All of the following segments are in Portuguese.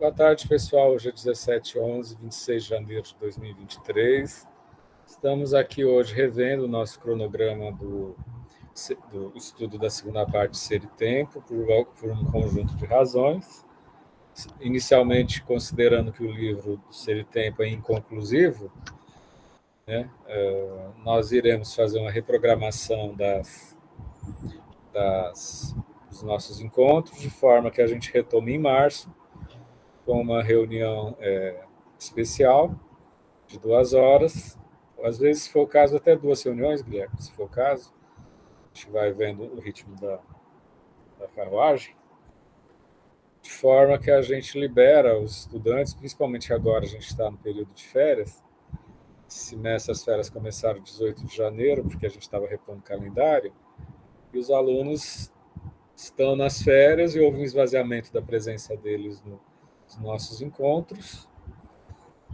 Boa tarde, pessoal. Hoje é 17/11, 26 de janeiro de 2023. Estamos aqui hoje revendo o nosso cronograma do estudo da segunda parte de Ser e Tempo, por um conjunto de razões. Inicialmente, considerando que o livro do Ser e Tempo é inconclusivo, né, nós iremos fazer uma reprogramação dos nossos encontros, de forma que a gente retome em março, com uma reunião especial de 2 horas, às vezes, se for o caso, até 2 reuniões, Guilherme, se for o caso, a gente vai vendo o ritmo da carruagem, de forma que a gente libera os estudantes, principalmente agora a gente está no período de férias, as férias começaram 18 de janeiro, porque a gente estava repondo o calendário, e os alunos estão nas férias e houve um esvaziamento da presença deles nos nossos encontros,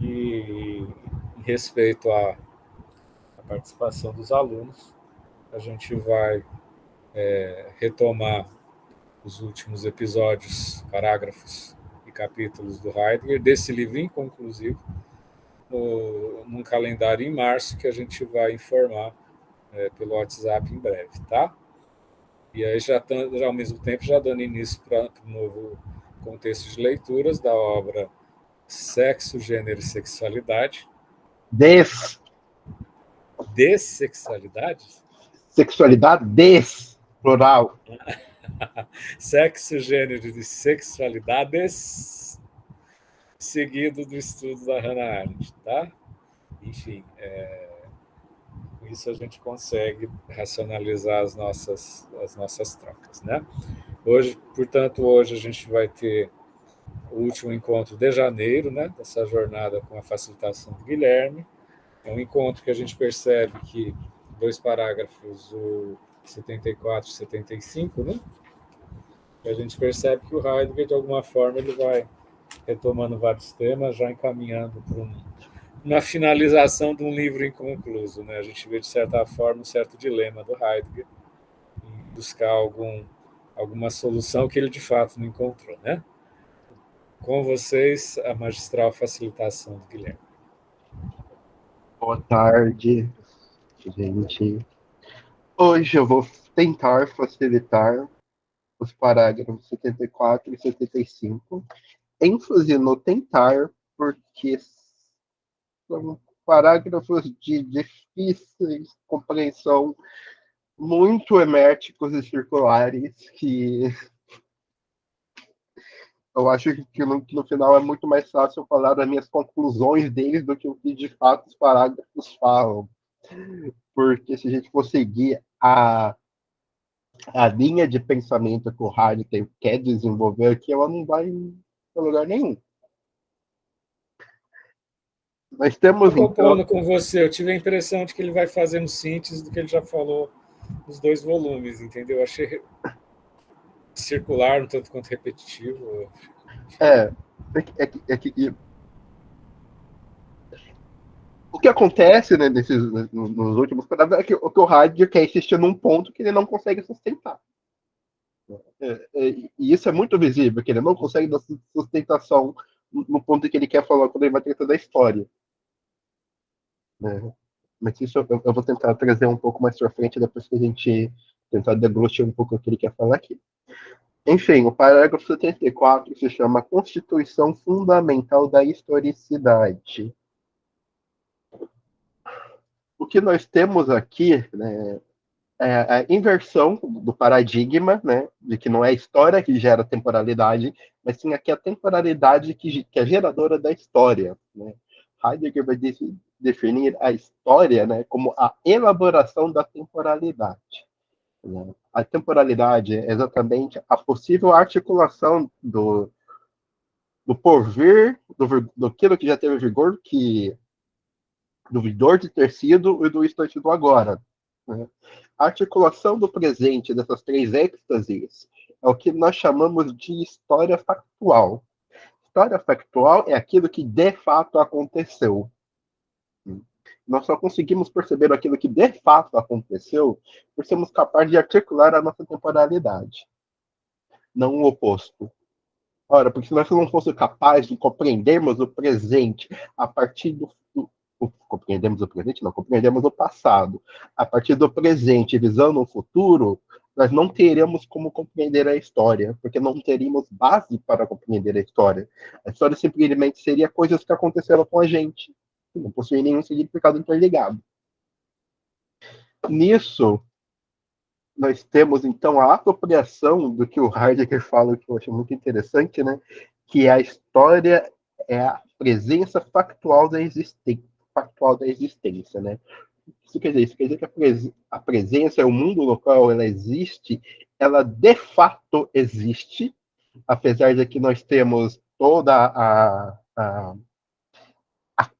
e em respeito à participação dos alunos, a gente vai retomar os últimos episódios, parágrafos e capítulos do Heidegger, desse livro inconclusivo, num calendário em março, que a gente vai informar pelo WhatsApp em breve, tá? E aí, já ao mesmo tempo, já dando início para o novo contexto de leituras da obra Sexo, Gênero e Sexualidade. Dessexualidade? Sexualidade, plural. Sexo, Gênero e Sexualidades, seguido do estudo da Hannah Arendt, tá? Enfim, com isso a gente consegue racionalizar as nossas trocas, né? Portanto, hoje a gente vai ter o último encontro de janeiro, né, dessa jornada com a facilitação do Guilherme. É um encontro que a gente percebe que 2 parágrafos, o 74 e 75, né, a gente percebe que o Heidegger, de alguma forma, ele vai retomando vários temas, já encaminhando para uma finalização de um livro inconcluso, né? A gente vê, de certa forma, um certo dilema do Heidegger em buscar alguma solução que ele, de fato, não encontrou, né? Com vocês, a magistral facilitação do Guilherme. Boa tarde, gente. Hoje eu vou tentar facilitar os parágrafos 74 e 75. ênfase no tentar, porque são parágrafos de difícil compreensão, muito herméticos e circulares, que eu acho que no final é muito mais fácil falar das minhas conclusões deles do que o que de fato os parágrafos falam. Porque se a gente for seguir a linha de pensamento que o Heidegger quer desenvolver aqui, ela não vai para lugar nenhum. Nós temos, Estou concordando com você, eu tive a impressão de que ele vai fazendo síntese do que ele já falou nos 2 volumes, entendeu? Eu achei circular, um tanto quanto repetitivo. O que acontece, né, nos últimos parágrafos é que o Heidegger quer insistir num ponto que ele não consegue sustentar. E isso é muito visível, que ele não consegue dar sustentação no ponto que ele quer falar quando ele vai tratar da história. Mas isso eu vou tentar trazer um pouco mais para frente, depois que a gente tentar deglutir um pouco o que ele quer falar aqui. Enfim, o parágrafo 74 se chama Constituição Fundamental da Historicidade. O que nós temos aqui, né, é a inversão do paradigma, né, de que não é a história que gera temporalidade, mas sim aqui a temporalidade que é geradora da história. Né? Heidegger vai definir a história, né, como a elaboração da temporalidade. Né? A temporalidade é exatamente a possível articulação do porvir, do que já teve vigor, do vigor de ter sido e do instante do agora. Né? A articulação do presente dessas 3 êxtases é o que nós chamamos de história factual. História factual é aquilo que de fato aconteceu. Nós só conseguimos perceber aquilo que de fato aconteceu por sermos capazes de articular a nossa temporalidade, não o oposto. Ora, porque se nós não fôssemos capazes de compreendermos o presente a partir compreendemos o presente? Não, compreendemos o passado. A partir do presente, visando o futuro, nós não teremos como compreender a história, porque não teríamos base para compreender a história. A história simplesmente seria coisas que aconteceram com a gente, que não possuem nenhum significado interligado. Nisso, nós temos, então, a apropriação do que o Heidegger fala, que eu acho muito interessante, né? Que a história é a presença factual da existência, né? Isso quer dizer? Isso quer dizer que a presença, o mundo no qual ela existe, ela de fato existe, apesar de que nós temos toda a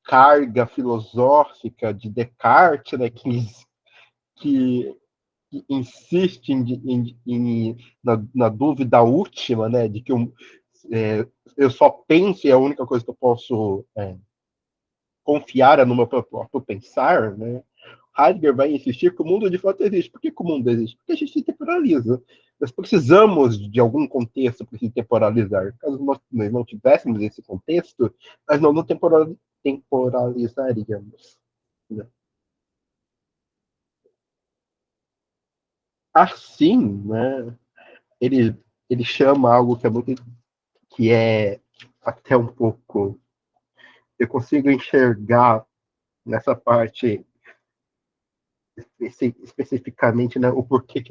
carga filosófica de Descartes, né, que insiste na dúvida última, né, de que eu só penso e a única coisa que eu posso confiar é no meu próprio pensar, né? Heidegger vai insistir que o mundo de fato existe. Por que o mundo existe? Porque a gente se temporaliza. Nós precisamos de algum contexto para se temporalizar. Caso nós não tivéssemos esse contexto, nós não temporalizaríamos. Né? Assim, né, ele chama algo que é muito, que é até um pouco, eu consigo enxergar nessa parte especificamente, né, o porquê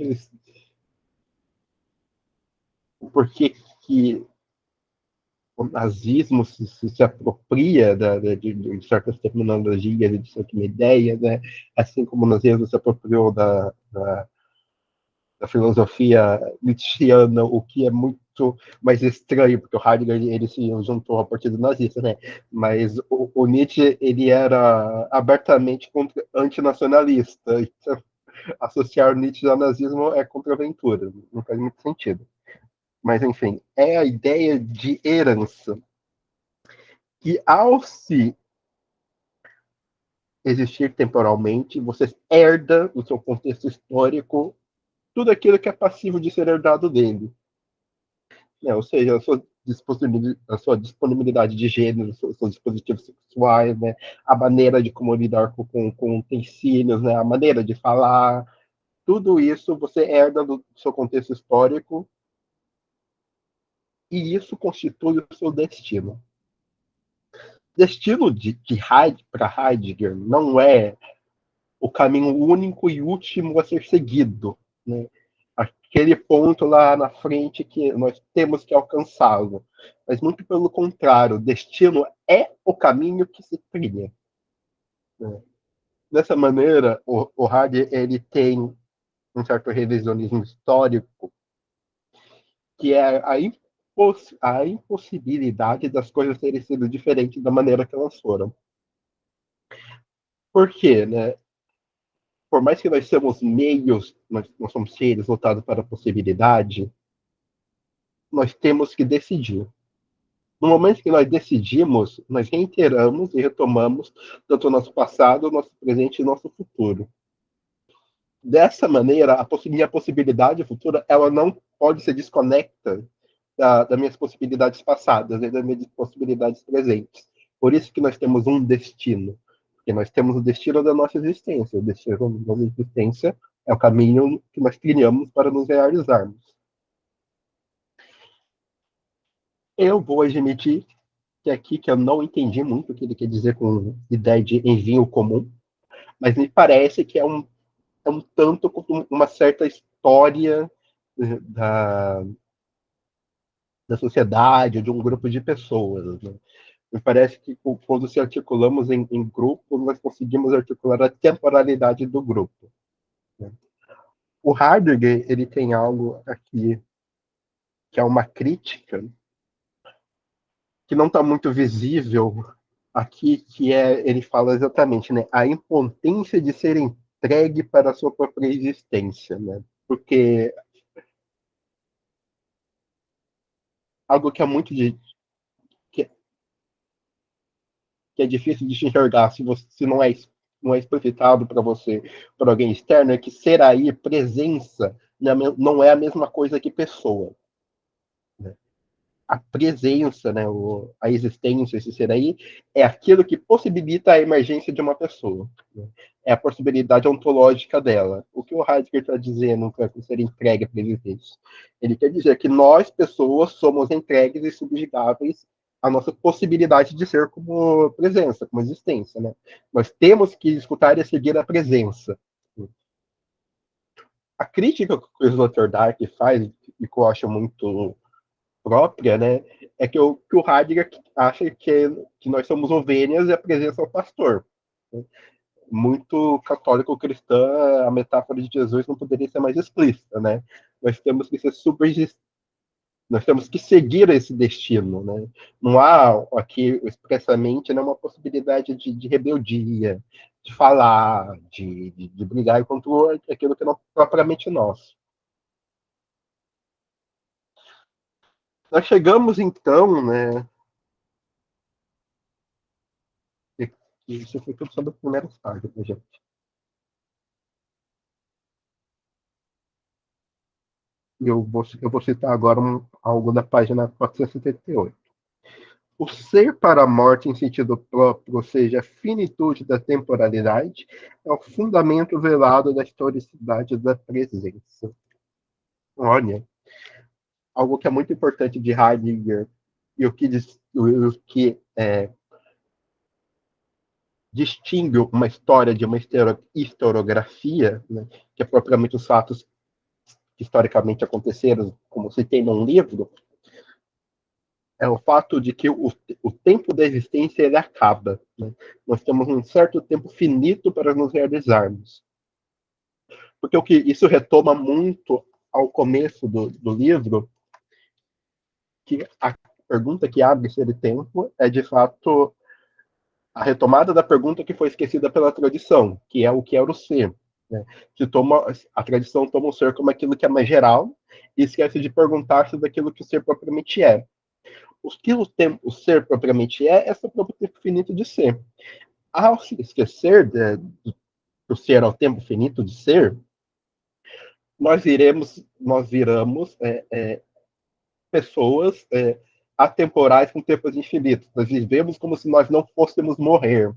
que o nazismo se apropria de certas terminologias e de certas ideias, né, assim como o nazismo se apropriou da filosofia nietzschiana, o que é muito mais estranho, porque o Heidegger ele se juntou ao partido nazista, né? Mas o Nietzsche ele era abertamente antinacionalista, então associar Nietzsche ao nazismo é contraventura, não faz muito sentido. Mas enfim, é a ideia de herança, que ao se existir temporalmente, você herda do seu contexto histórico tudo aquilo que é passivo de ser herdado dele. Né? Ou seja, a sua disponibilidade de gênero, os seus dispositivos sexuais, né? A maneira de como lidar com utensílios, né? A maneira de falar, tudo isso você herda do seu contexto histórico e isso constitui o seu destino. Destino para Heidegger não é o caminho único e último a ser seguido, né? Aquele ponto lá na frente que nós temos que alcançá-lo. Mas muito pelo contrário, o destino é o caminho que se trilha. Né? Dessa maneira, o Heidegger ele tem um certo revisionismo histórico, que é a impossibilidade das coisas terem sido diferentes da maneira que elas foram. Por quê? Né? Por mais que nós sejamos meios, nós somos seres voltados para a possibilidade, nós temos que decidir. No momento que nós decidimos, nós reiteramos e retomamos tanto o nosso passado, o nosso presente e o nosso futuro. Dessa maneira, minha possibilidade futura, ela não pode ser desconecta das minhas possibilidades passadas e das minhas possibilidades presentes. Por isso que nós temos um destino. Porque nós temos o destino da nossa existência. O destino da nossa existência é o caminho que nós trilhamos para nos realizarmos. Eu vou admitir que aqui que eu não entendi muito o que ele quer dizer com ideia de envio comum, mas me parece que é um tanto como uma certa história da, da sociedade, de um grupo de pessoas. Né? Me parece que quando se articulamos em grupo, nós conseguimos articular a temporalidade do grupo. Né? O Heidegger ele tem algo aqui que é uma crítica que não está muito visível aqui, que ele fala exatamente, né, a impotência de ser entregue para a sua própria existência, né? Porque algo que é muito que, que é difícil de se enxergar se não é explicitado para você, para alguém externo, é que ser aí, presença, não é a mesma coisa que pessoa. Né? a presença, né, a existência, esse ser aí, é aquilo que possibilita a emergência de uma pessoa. Né? É a possibilidade ontológica dela. O que o Heidegger está dizendo com ser entregue à presença? Ele quer dizer que nós, pessoas, somos entregues e subjugáveis à nossa possibilidade de ser como presença, como existência. Né? Nós temos que escutar e seguir a presença. A crítica que o Sloterdijk faz, e que eu acho muito própria, né, é que o Heidegger acha que nós somos ovelhas e a presença é o pastor. Muito católico-cristã, a metáfora de Jesus não poderia ser mais explícita, né? Nós temos que ser nós temos que seguir esse destino, né? Não há aqui expressamente, né, uma possibilidade de rebeldia, de falar, de brigar contra aquilo que não é propriamente nosso. Nós chegamos então, né? Isso foi tudo sobre o primeiro estágio, né, gente? Eu vou citar agora algo da página 478. O ser para a morte em sentido próprio, ou seja, a finitude da temporalidade, é o fundamento velado da historicidade da presença. Olha, algo que é muito importante de Heidegger e o que distingue uma história de uma historiografia, né, que é propriamente os fatos que historicamente aconteceram, como se tem num livro, é o fato de que o tempo da existência ele acaba. Né? Nós temos um certo tempo finito para nos realizarmos. Porque o que isso retoma muito ao começo do livro, que a pergunta que abre esse tempo é, de fato, a retomada da pergunta que foi esquecida pela tradição, que é o que era o ser. Né? A tradição toma o ser como aquilo que é mais geral e esquece de perguntar-se daquilo que o ser propriamente é. O ser propriamente é esse próprio tempo finito de ser. Ao se esquecer do ser ao tempo finito de ser, nós viramos pessoas atemporais com tempos infinitos. Nós vivemos como se nós não fôssemos morrer.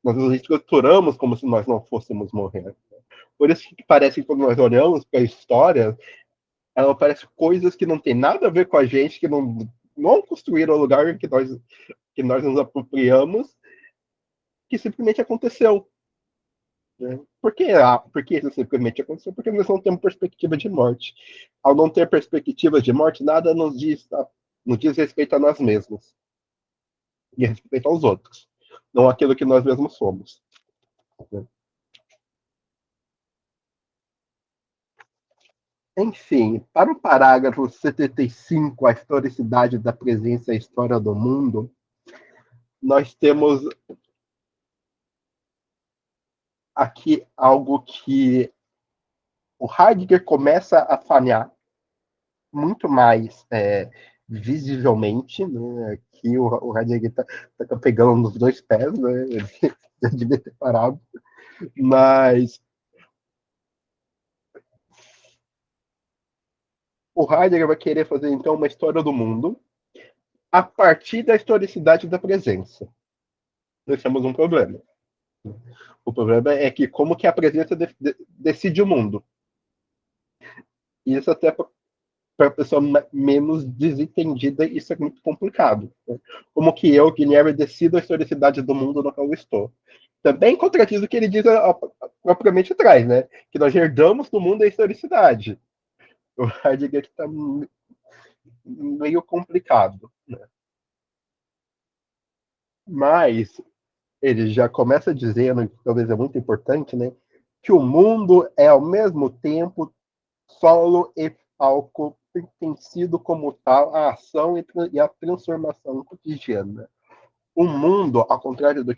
Nós nos estruturamos como se nós não fôssemos morrer. Por isso que parece que quando nós olhamos para a história, ela parece coisas que não tem nada a ver com a gente, que não construíram o lugar que nós nos apropriamos, que simplesmente aconteceu. Né? Por que isso simplesmente aconteceu? Porque nós não temos perspectiva de morte. Ao não ter perspectiva de morte, nada nos diz respeito a nós mesmos e respeito aos outros, não aquilo que nós mesmos somos. Né? Enfim, para o parágrafo 75, a historicidade da presença e a história do mundo, nós temos aqui algo que o Heidegger começa a falhar muito mais visivelmente, né? Aqui o Heidegger tá pegando nos dois pés, né? Ele já devia ter parado, mas o Heidegger vai querer fazer então uma história do mundo a partir da historicidade da presença. Nós temos um problema. O problema é que como que a presença decide o mundo. Isso até para a pessoa menos desentendida, isso é muito complicado. Né? Como que eu, Guilherme, decido a historicidade do mundo no qual eu estou. Também contradiz o que ele diz propriamente atrás, né? Que nós herdamos do mundo a historicidade. O Heidegger está meio complicado. Né? Mas ele já começa dizendo, que talvez é muito importante, né? Que o mundo é ao mesmo tempo solo e palco pertencido como tal à ação e à transformação cotidiana. O mundo, ao contrário do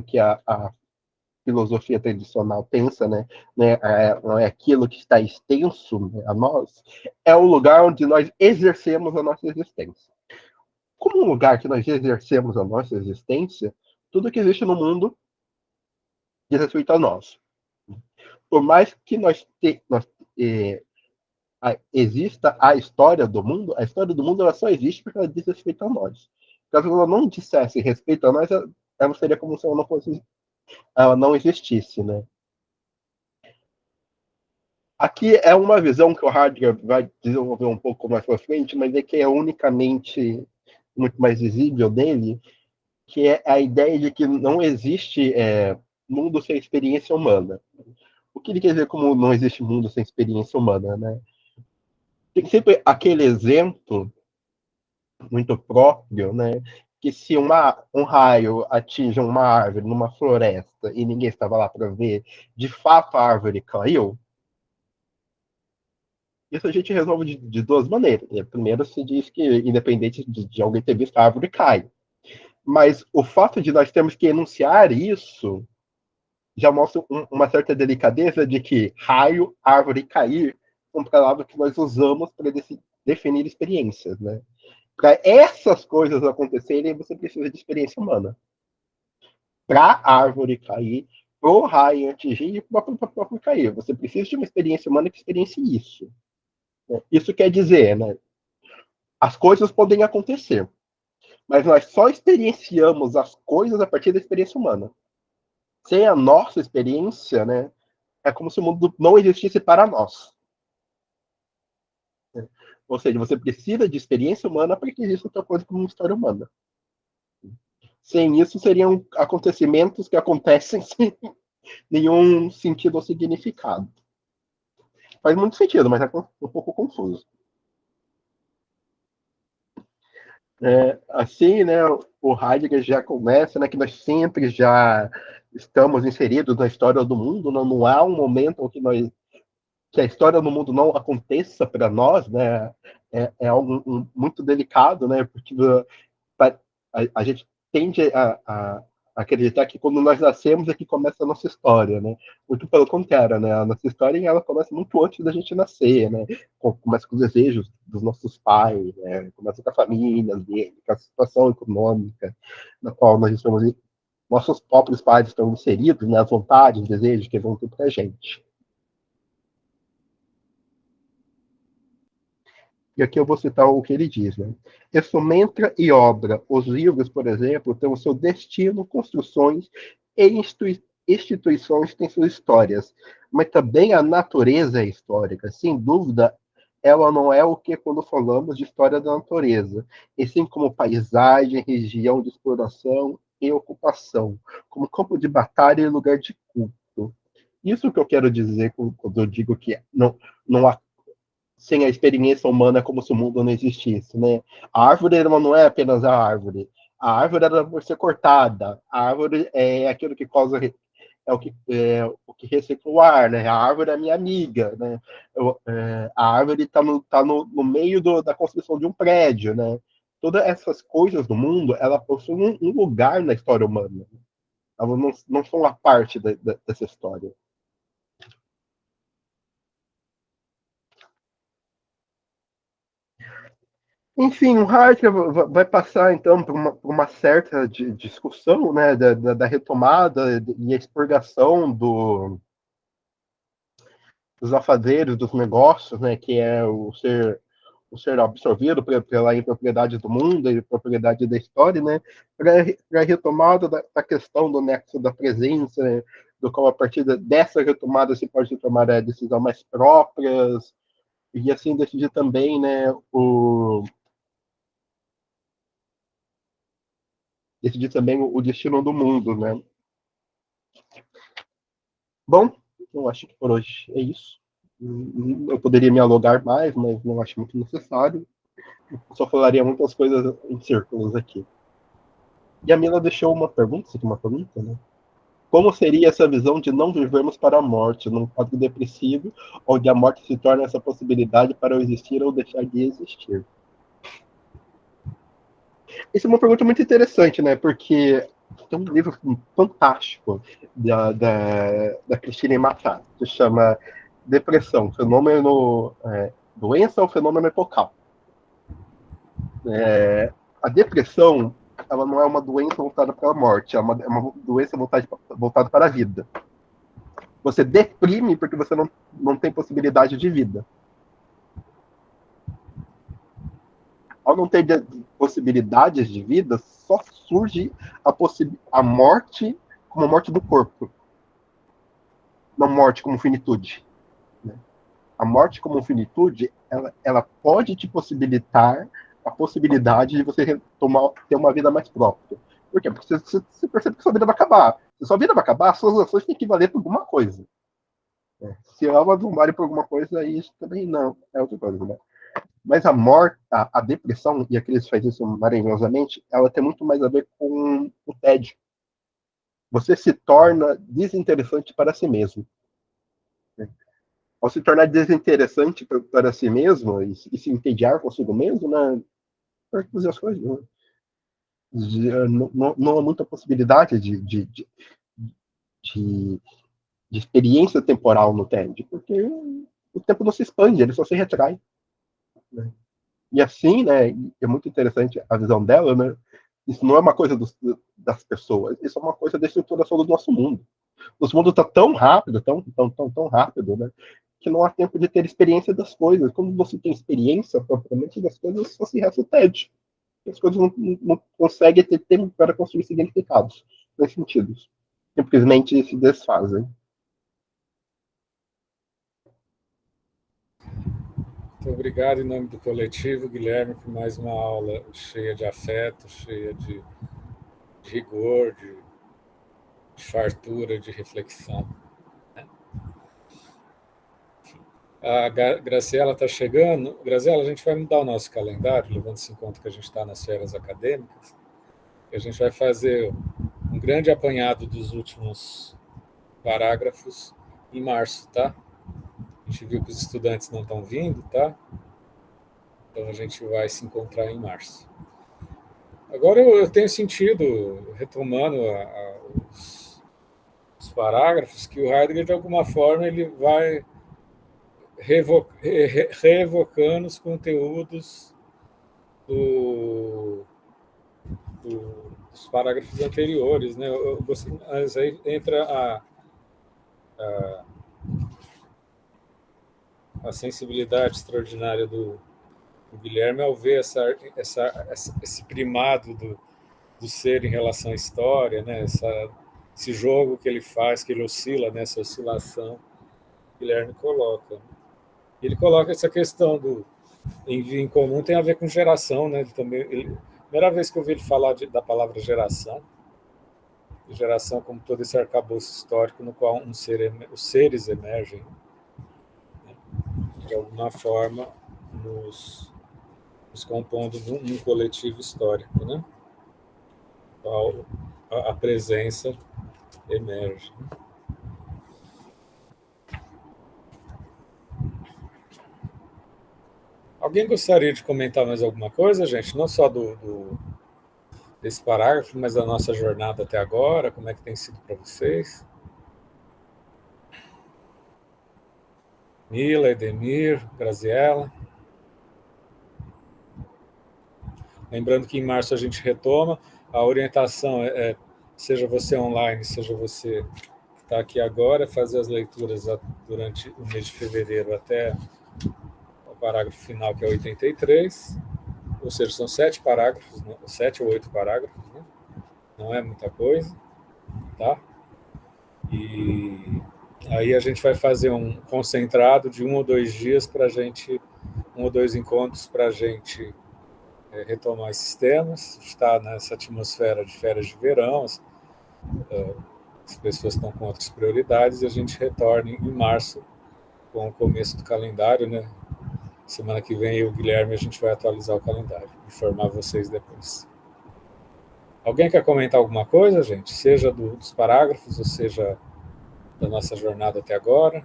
que a filosofia tradicional pensa, né, não é aquilo que está extenso, né, a nós, é o lugar onde nós exercemos a nossa existência. Como um lugar que nós exercemos a nossa existência, tudo que existe no mundo diz respeito a nós. Por mais que nós exista a história do mundo, a história do mundo ela só existe porque ela diz respeito a nós. Caso ela não dissesse respeito a nós, ela seria como se ela não fosse, ela não existisse, né? Aqui é uma visão que o Heidegger vai desenvolver um pouco mais para frente, mas é que é unicamente muito mais visível dele, que é a ideia de que não existe mundo sem experiência humana. O que ele quer dizer como não existe mundo sem experiência humana, né? Tem sempre aquele exemplo muito próprio, né? Que se um raio atinge uma árvore numa floresta e ninguém estava lá para ver, de fato a árvore caiu. Isso a gente resolve de duas maneiras. Primeiro, se diz que, independente de alguém ter visto, a árvore cai. Mas o fato de nós termos que enunciar isso já mostra uma certa delicadeza de que raio, árvore cair são palavras que nós usamos para definir experiências, né? Para essas coisas acontecerem, você precisa de experiência humana. Para a árvore cair, para o raio atingir e para o próprio cair. Você precisa de uma experiência humana que experiencie isso. Isso quer dizer, né? As coisas podem acontecer, mas nós só experienciamos as coisas a partir da experiência humana. Sem a nossa experiência, né? É como se o mundo não existisse para nós. Ou seja, você precisa de experiência humana para que exista outra coisa como uma história humana. Sem isso, seriam acontecimentos que acontecem sem nenhum sentido ou significado. Faz muito sentido, mas é um pouco confuso. Assim, né, o Heidegger já começa, né, que nós sempre já estamos inseridos na história do mundo, não há um momento que a história do mundo não aconteça para nós, né, é algo muito delicado, né, porque a gente tende a acreditar que quando nós nascemos é que começa a nossa história, né? Muito pelo contrário, né? A nossa história ela começa muito antes da gente nascer, né? Começa com os desejos dos nossos pais, né? Começa com a família dele, com a situação econômica na qual nós estamos, nossos próprios pais estão inseridos, né? As vontades, os desejos que vão ter para a gente. E aqui eu vou citar o que ele diz, né? Exomentra e obra. Os livros, por exemplo, têm o seu destino, construções e instituições têm suas histórias. Mas também a natureza é histórica. Sem dúvida, ela não é o que quando falamos de história da natureza, e sim como paisagem, região de exploração e ocupação, como campo de batalha e lugar de culto. Isso que eu quero dizer quando eu digo que não há sem a experiência humana como se o mundo não existisse, né? A árvore ela não é apenas a árvore. A árvore ela vai ser cortada. A árvore é aquilo que causa o que recicla o ar, né? A árvore é minha amiga, né? A árvore está no meio da construção de um prédio, né? Todas essas coisas do mundo, ela possuem um lugar na história humana. Elas não são a parte dessa história. Enfim, o Heidegger vai passar, então, por uma certa discussão, né, da retomada e expurgação dos afazeres, dos negócios, né, que é o ser absorvido pela impropriedade do mundo e propriedade da história, né, para a retomada da questão do nexo da presença, né, do qual, a partir dessa retomada, se pode tomar a decisão mais próprias, e assim decidir também, né, decidir também o destino do mundo, né? Bom, eu acho que por hoje é isso. Eu poderia me alugar mais, mas não acho muito necessário. Eu só falaria muitas coisas em círculos aqui. E a Mila deixou uma pergunta, isso aqui é uma pergunta, né? Como seria essa visão de não vivermos para a morte, num quadro depressivo, onde a morte se torna essa possibilidade para eu existir ou deixar de existir? Essa é uma pergunta muito interessante, né? Porque tem um livro fantástico da Cristina Matar, que se chama Depressão, Fenômeno, Doença ou Fenômeno Epocal. A depressão, ela não é uma doença voltada para a morte, é uma doença voltada para a vida. Você deprime porque você não tem possibilidade de vida. ao não ter possibilidades de vida, só surge a morte como a morte do corpo, não morte como finitude. Né? A morte como finitude, ela pode te possibilitar a possibilidade de você ter uma vida mais própria. Por quê? Porque você percebe que sua vida vai acabar. Se sua vida vai acabar, suas ações têm que valer por alguma coisa. Se elas não valem por alguma coisa, isso também não é outra coisa, né? Mas a morte, a depressão, e a Cris faz isso maravilhosamente, ela tem muito mais a ver com o tédio. Você se torna desinteressante para si mesmo. Né? Ao se tornar desinteressante para si mesmo e se entediar consigo mesmo, né? Para fazer as coisas, né? Não há muita possibilidade de experiência temporal no tédio, porque o tempo não se expande, ele só se retrai. Né? E assim, né, é muito interessante a visão dela, né? Isso não é uma coisa das pessoas, isso é uma coisa da estruturação do nosso mundo. Nosso mundo está tão rápido, tão rápido, né? Que não há tempo de ter experiência das coisas. Quando você tem experiência propriamente das coisas, só se resta o tédio. As coisas não conseguem ter tempo para construir significados, dois sentidos. Simplesmente se desfazem. Muito obrigado em nome do coletivo, Guilherme, por mais uma aula cheia de afeto, cheia de rigor, de fartura, de reflexão. A Graciela está chegando. Graciela, a gente vai mudar o nosso calendário, levando-se em conta que a gente está nas férias acadêmicas. A gente vai fazer um grande apanhado dos últimos parágrafos em março, tá? A gente viu que os estudantes não estão vindo, tá? Então a gente vai se encontrar em março. Agora eu tenho sentido, retomando os parágrafos, que o Heidegger, de alguma forma, ele vai reevocando os conteúdos dos parágrafos anteriores, né? Mas aí entra a sensibilidade extraordinária do Guilherme ao ver esse primado do ser em relação à história, né? Esse jogo que ele faz, que ele oscila nessa oscilação, o Guilherme coloca. Ele coloca essa questão do envio em comum, tem a ver com geração, né? Primeira vez que eu ouvi ele falar da palavra geração como todo esse arcabouço histórico no qual os seres emergem, né? De alguma forma nos compondo num coletivo histórico, né? Qual a presença emerge. Alguém gostaria de comentar mais alguma coisa, gente? Não só desse parágrafo, mas da nossa jornada até agora, como é que tem sido para vocês? Mila, Edemir, Graziella. Lembrando que em março a gente retoma. A orientação seja você online, seja você que está aqui agora, fazer as leituras durante o mês de fevereiro até o parágrafo final, que é 83. Ou seja, são 7 parágrafos, né? 7 ou 8 parágrafos, né? Não é muita coisa, tá? E aí a gente vai fazer um concentrado de 1 ou 2 dias para a gente, 1 ou 2 encontros para a gente retomar esses temas. Está nessa atmosfera de férias de verão, as pessoas estão com outras prioridades e a gente retorna em março com o começo do calendário, né? Semana que vem eu e o Guilherme a gente vai atualizar o calendário, informar vocês depois. Alguém quer comentar alguma coisa, gente? Seja dos parágrafos, ou seja da nossa jornada até agora?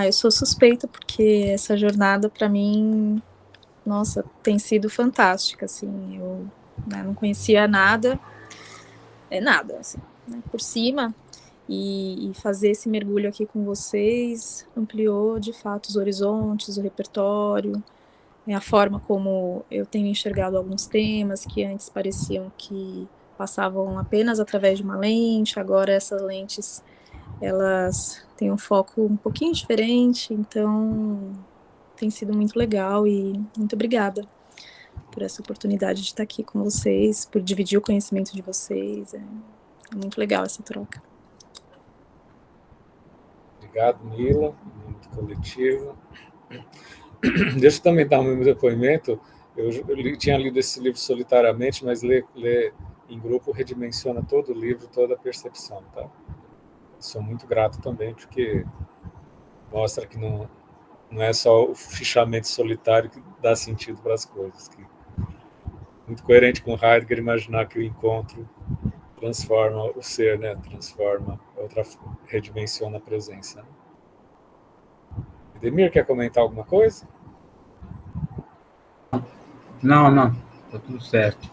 Eu sou suspeita porque essa jornada para mim, nossa, tem sido fantástica, assim. Eu não conhecia nada, assim, né, por cima. E fazer esse mergulho aqui com vocês ampliou, de fato, os horizontes, o repertório, a forma como eu tenho enxergado alguns temas que antes pareciam que passavam apenas através de uma lente, agora essas lentes elas têm um foco um pouquinho diferente, então tem sido muito legal e muito obrigada por essa oportunidade de estar aqui com vocês, por dividir o conhecimento de vocês. É muito legal essa troca. Obrigado, Mila, muito coletivo. Deixa eu também dar um depoimento. Eu tinha lido esse livro solitariamente, mas ler em grupo redimensiona todo o livro, toda a percepção, tá? Sou muito grato também, porque mostra que não é só o fichamento solitário que dá sentido para as coisas. Muito coerente com Heidegger imaginar que o encontro transforma o ser, né? Transforma redimensiona a presença. Né? Edemir, quer comentar alguma coisa? Não, tá tudo certo.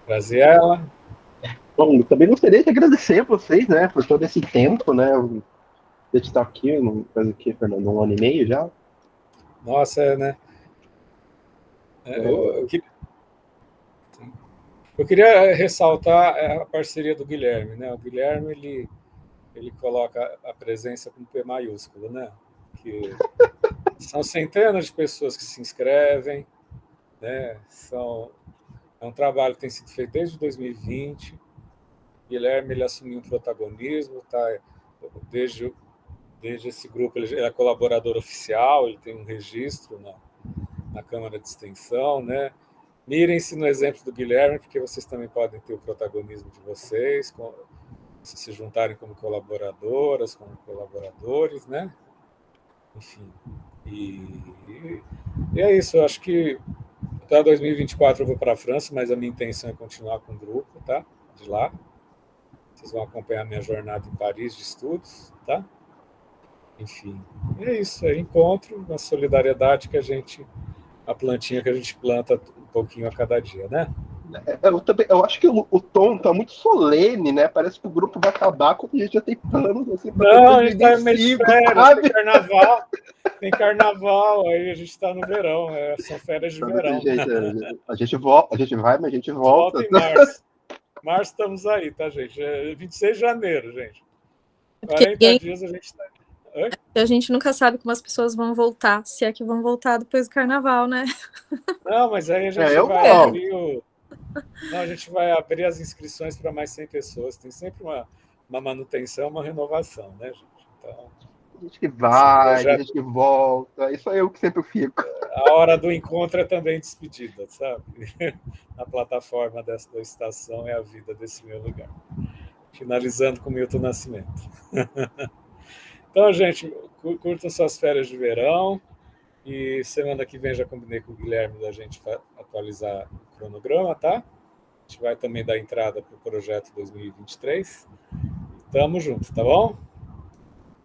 Graziela? Bom, eu também gostaria de agradecer a vocês, né, por todo esse tempo, né, de estar aqui, faz o quê, Fernando? 1 ano e meio já? Nossa, né? Eu queria ressaltar a parceria do Guilherme, né? O Guilherme, ele coloca a presença com P maiúsculo, né? Que são centenas de pessoas que se inscrevem, né? É um trabalho que tem sido feito desde 2020. O Guilherme, ele assumiu um protagonismo, tá? Desde esse grupo, ele é colaborador oficial, ele tem um registro na Câmara de Extensão, né? Mirem-se no exemplo do Guilherme, porque vocês também podem ter o protagonismo de vocês, se juntarem como colaboradoras, como colaboradores, né? Enfim. E é isso, eu acho que até 2024 eu vou para a França, mas a minha intenção é continuar com o grupo, tá? De lá. Vocês vão acompanhar minha jornada em Paris de estudos, tá? Enfim, é isso, é encontro, uma solidariedade a plantinha que a gente planta um pouquinho a cada dia, né? Eu acho que o tom tá muito solene, né? Parece que o grupo vai acabar quando a gente já tem planos assim para Não, a gente tá meio de férias, tem carnaval, aí a gente tá no verão, são férias de verão. A gente vai, mas a gente volta. Volta em março. Março estamos aí, tá, gente? É 26 de janeiro, gente. 40 dias a gente tá... A gente nunca sabe como as pessoas vão voltar, se é que vão voltar depois do carnaval, né? Não, mas aí a gente a gente vai abrir as inscrições para mais 100 pessoas. Tem sempre uma manutenção, uma renovação, né, gente? Então, a gente que vai, a gente que volta. Isso é eu que sempre fico. A hora do encontro é também despedida, sabe? Na plataforma da estação é a vida desse meu lugar. Finalizando com Milton Nascimento. Então, gente, curtam suas férias de verão. E semana que vem já combinei com o Guilherme da gente atualizar o cronograma, tá? A gente vai também dar entrada para o projeto 2023. Tamo junto, tá bom?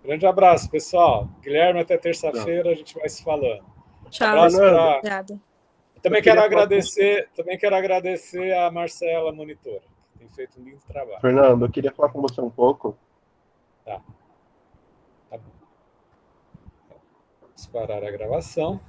Grande abraço, pessoal. Guilherme, até terça-feira a gente vai se falando. Tchau. Abraço Obrigada. Também quero agradecer a Marcela, monitora, que tem feito um lindo trabalho. Fernando, eu queria falar com você um pouco. Tá bom. Disparar a gravação.